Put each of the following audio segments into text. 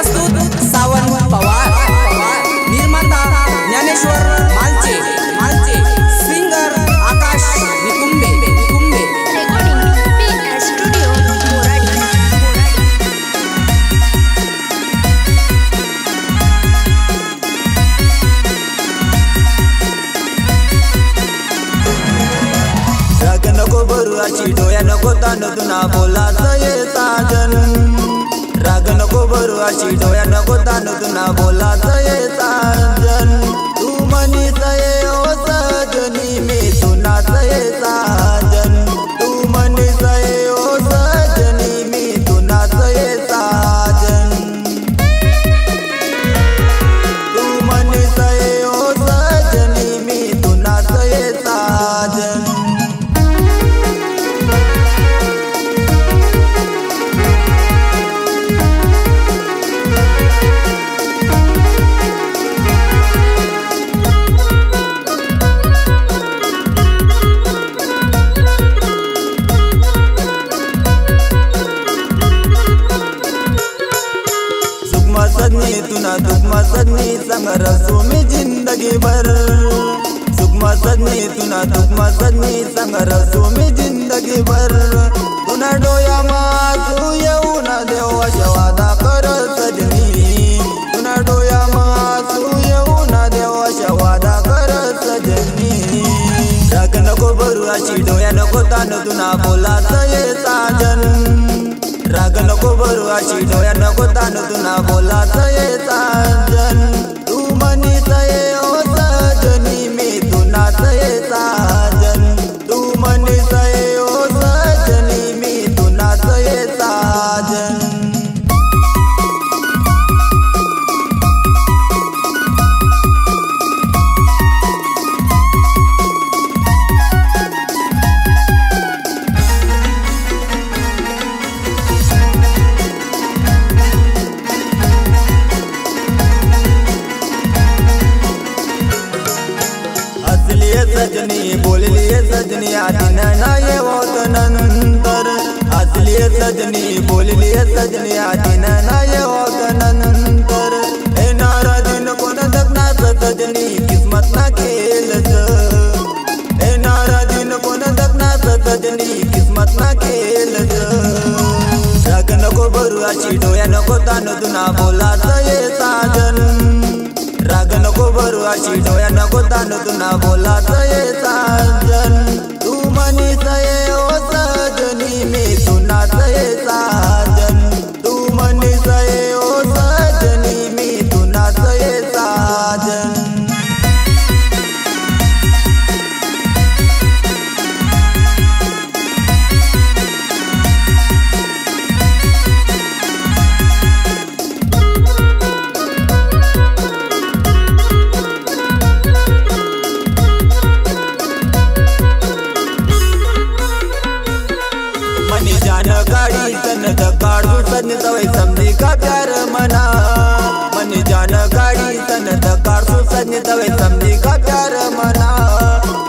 प्रस्तुत सावन पवार, निर्माता Dnyaneshwar Malche, singer Akash Nikumbe. Recording PS studio Moradi. राग नको भरू अशी डोया नको ताण तुना बोलाचं ये साजन। राग नको भरू अशी डोया नको ताण तुना बोलाचं ये साजन। तू म्हणीस ये ओ सजनी मी तुनाच ये साजन। तू म्हणीस ये ओ सजनी मी तुनाच ये साजन। तू म्हणीस ये ओ सजनी मी तुनाच ये साजन। सदनी तुना दुखमा सदनी संग रसू मी जिंदगी भर। सुखमा सदनी तुना दुखमा सदनी संग रसू मी जिंदगी भर। तुना डोया मासू येऊ ना देव अशा वादा कर सजनी। तुना डोया मासू येऊ ना देव अशा वादा कर सजनी। राग नको भरू अशी डोया नको ताण तुना बोलाचं ये साजन। राग नको भरू अशी डोया नको ताण तुना बोलाचं ये साजन। तू म्हणीस ये ओ सजनी मी तुनाच ये साजन। तू म्हणीस ये ओ सजनी मी तुनाच ये साजन। सजनी बोलली सजनी आधी नाही होत नंतर। असली सजनी बोलली सजनी आधी नाही होत नंतर। येणारा दिन कोण जगणार सजनी किस्मत ना केलंच। येणारा दिन कोण जगणार सजनी किस्मत ना केलंच। राग नको भरू अशी डोया नको ताण तुना बोलाचं ये साजन। राग नको भरू अशी डोया नको ताण तुना बोलाचं ये साजन। तू म्हणीस ये ओ सजनी मी तुनाच ये साजन। तू म्हणीस ये ओ सजनी मी तुनाच ये साजन। मनी जान गाड़ी सन काढू सन सवय समझी का प्यार मना। मनी जान गाड़ी सन काढू सन सवय समझी का प्यार मना।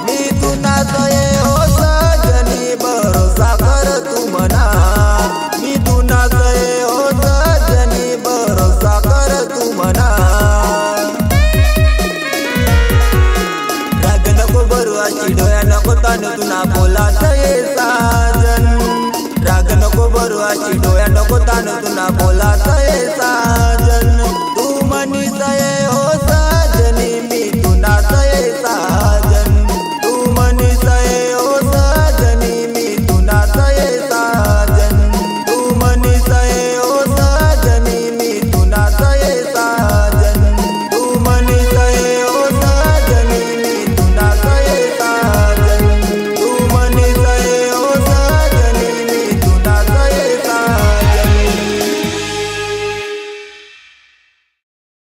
मी तुनाच ये ओ सजनी भरोसा कर तू मना। मी तुनाच ये ओ सजनी भरोसा कर तू मना। राग नको भरू अशी डोया नको ताण तुना बोलाचं ये साजन। राग नको भरू अशी डोया नको ताण तुना बोलाचं ये साजन। तू म्हणीस ये ओ